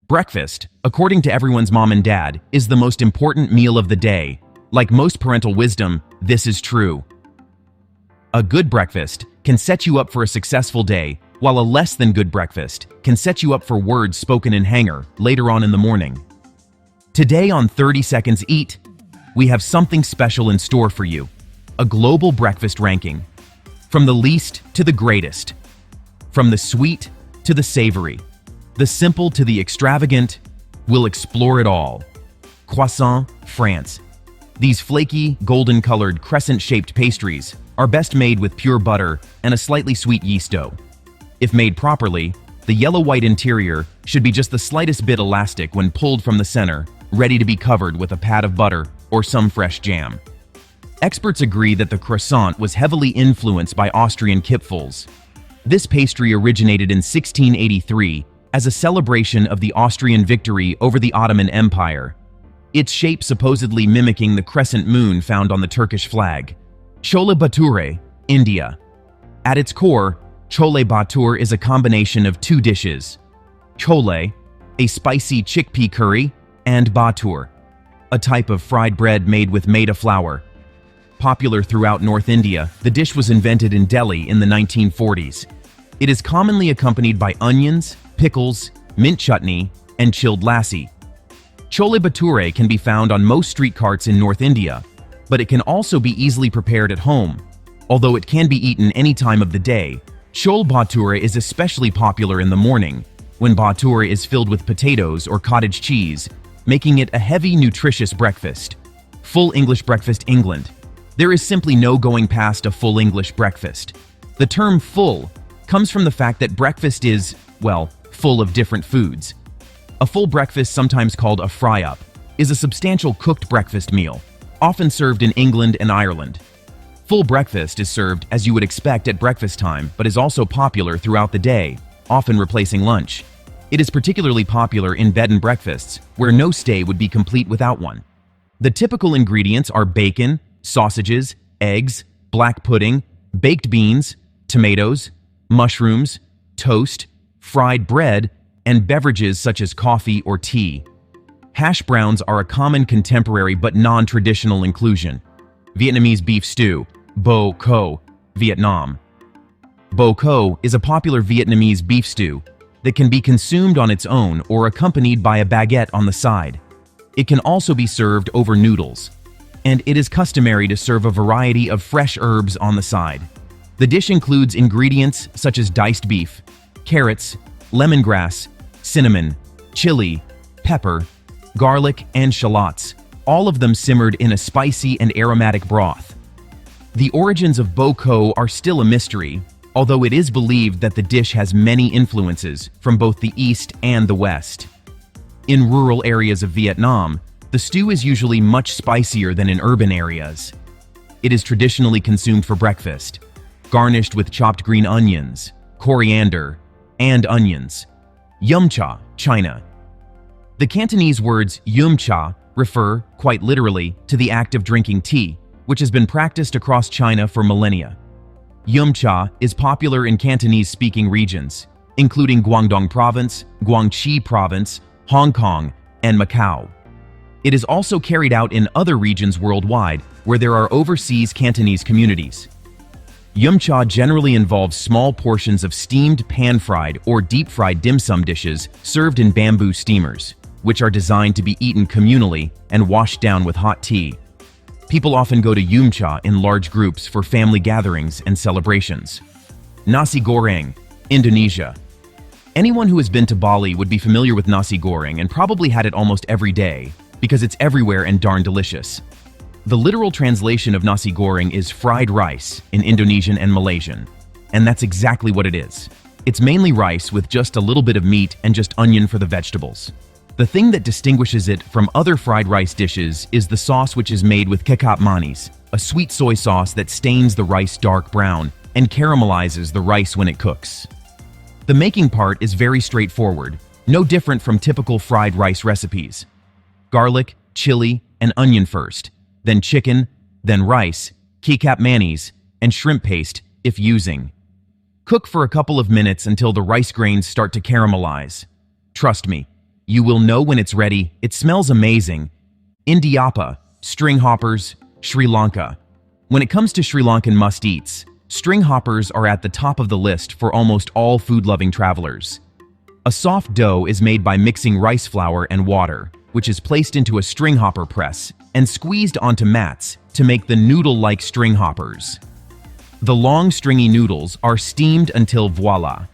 Breakfast, according to everyone's mom and dad, is the most important meal of the day. Like most parental wisdom, this is true. A good breakfast can set you up for a successful day, while a less than good breakfast can set you up for words spoken in hanger later on in the morning. Today on 30 Seconds Eat, we have something special in store for you. A global breakfast ranking. From the least to the greatest. From the sweet to the savory. The simple to the extravagant, we'll explore it all. Croissant, France. These flaky, golden-colored, crescent-shaped pastries are best made with pure butter and a slightly sweet yeast dough. If made properly, the yellow-white interior should be just the slightest bit elastic when pulled from the center, ready to be covered with a pat of butter or some fresh jam. Experts agree that the croissant was heavily influenced by Austrian Kipfels. This pastry originated in 1683 as a celebration of the Austrian victory over the Ottoman Empire, its shape supposedly mimicking the crescent moon found on the Turkish flag. Chole Bhature, India. At its core, chole bhature is a combination of two dishes: chole, a spicy chickpea curry, and bhature, a type of fried bread made with maida flour. Popular throughout North India, the dish was invented in Delhi in the 1940s. It is commonly accompanied by onions, pickles, mint chutney, and chilled lassi. Chole bhature can be found on most street carts in North India, but it can also be easily prepared at home. Although it can be eaten any time of the day, chole bhature is especially popular in the morning, when bhature is filled with potatoes or cottage cheese, making it a heavy, nutritious breakfast. Full English breakfast England. There is simply no going past a full English breakfast. The term full comes from the fact that breakfast is, well, full of different foods. A full breakfast, sometimes called a fry-up, is a substantial cooked breakfast meal, often served in England and Ireland. Full breakfast is served as you would expect at breakfast time, but is also popular throughout the day, often replacing lunch. It is particularly popular in bed and breakfasts, where no stay would be complete without one. The typical ingredients are bacon, sausages, eggs, black pudding, baked beans, tomatoes, mushrooms, toast, fried bread, and beverages such as coffee or tea. Hash browns are a common contemporary but non-traditional inclusion. Vietnamese beef stew, bo co, Vietnam. Bo co is a popular Vietnamese beef stew that can be consumed on its own or accompanied by a baguette on the side. It can also be served over noodles, and it is customary to serve a variety of fresh herbs on the side. The dish includes ingredients such as diced beef, carrots, lemongrass, cinnamon, chili, pepper, garlic, and shallots, all of them simmered in a spicy and aromatic broth. The origins of bo co are still a mystery, although it is believed that the dish has many influences from both the East and the West. In rural areas of Vietnam, the stew is usually much spicier than in urban areas. It is traditionally consumed for breakfast, garnished with chopped green onions, coriander, and onions. Yum cha, China. The Cantonese words yum cha refer, quite literally, to the act of drinking tea, which has been practiced across China for millennia. Yum cha is popular in Cantonese-speaking regions, including Guangdong Province, Guangxi Province, Hong Kong, and Macau. It is also carried out in other regions worldwide where there are overseas Cantonese communities. Yum cha generally involves small portions of steamed pan-fried or deep-fried dim sum dishes served in bamboo steamers, which are designed to be eaten communally and washed down with hot tea. People often go to yum cha in large groups for family gatherings and celebrations. Nasi goreng, Indonesia. Anyone who has been to Bali would be familiar with nasi goreng and probably had it almost every day, because it's everywhere and darn delicious. The literal translation of nasi goreng is fried rice in Indonesian and Malaysian, and that's exactly what it is. It's mainly rice with just a little bit of meat and just onion for the vegetables. The thing that distinguishes it from other fried rice dishes is the sauce, which is made with kecap manis, a sweet soy sauce that stains the rice dark brown and caramelizes the rice when it cooks. The making part is very straightforward, no different from typical fried rice recipes. Garlic, chili, and onion first, then chicken, then rice, kecap manis, and shrimp paste if using. Cook for a couple of minutes until the rice grains start to caramelize. Trust me, You will know when it's ready. It smells amazing. Indiapa, string hoppers, Sri Lanka. When it comes to Sri Lankan must-eats, string hoppers are at the top of the list for almost all food-loving travelers. A soft dough is made by mixing rice flour and water, which is placed into a string hopper press and squeezed onto mats to make the noodle-like string hoppers. The long stringy noodles are steamed until voila!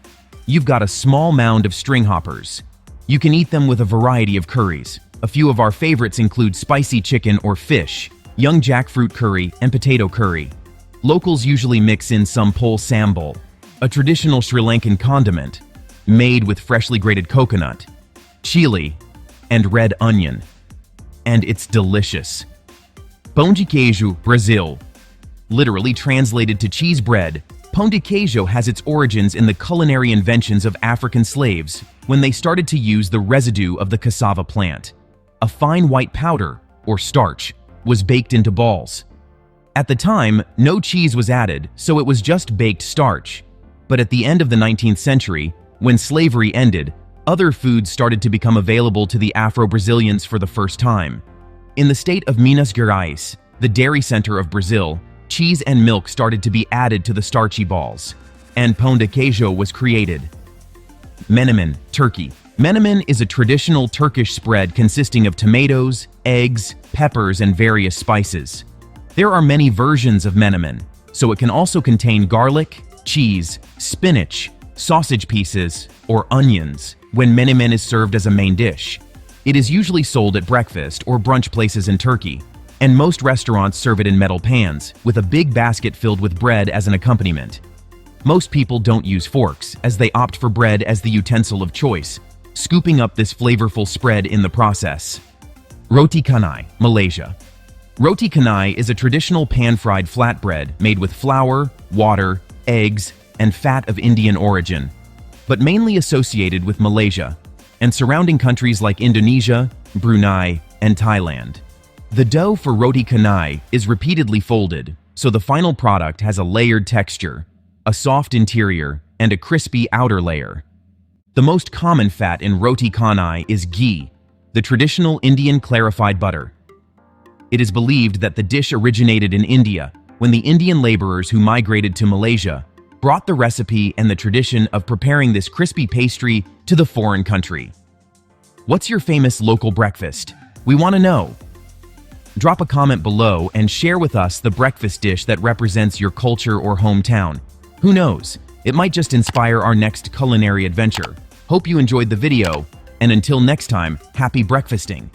You've got a small mound of string hoppers. You can eat them with a variety of curries. A few of our favorites include spicy chicken or fish, young jackfruit curry, and potato curry. Locals usually mix in some pol sambal, a traditional Sri Lankan condiment made with freshly grated coconut, chili, and red onion. And it's delicious. Pão de queijo, Brazil. Literally translated to cheese bread, pão de queijo has its origins in the culinary inventions of African slaves when they started to use the residue of the cassava plant. A fine white powder, or starch, was baked into balls. At the time, no cheese was added, so it was just baked starch. But at the end of the 19th century, when slavery ended, other foods started to become available to the Afro-Brazilians for the first time. In the state of Minas Gerais, the dairy center of Brazil, cheese and milk started to be added to the starchy balls, and pão de queijo was created. Menemen, Turkey. Menemen is a traditional Turkish spread consisting of tomatoes, eggs, peppers, and various spices. There are many versions of menemen, so it can also contain garlic, cheese, spinach, sausage pieces, or onions when menemen is served as a main dish. It is usually sold at breakfast or brunch places in Turkey, and most restaurants serve it in metal pans with a big basket filled with bread as an accompaniment. Most people don't use forks, as they opt for bread as the utensil of choice, scooping up this flavorful spread in the process. Roti canai, Malaysia. Roti canai is a traditional pan-fried flatbread made with flour, water, eggs, and fat of Indian origin, but mainly associated with Malaysia and surrounding countries like Indonesia, Brunei, and Thailand. The dough for roti canai is repeatedly folded, so the final product has a layered texture, a soft interior, and a crispy outer layer. The most common fat in roti canai is ghee, the traditional Indian clarified butter. It is believed that the dish originated in India when the Indian laborers who migrated to Malaysia brought the recipe and the tradition of preparing this crispy pastry to the foreign country. What's your famous local breakfast? We want to know. Drop a comment below and share with us the breakfast dish that represents your culture or hometown. Who knows? It might just inspire our next culinary adventure. Hope you enjoyed the video, and until next time, happy breakfasting!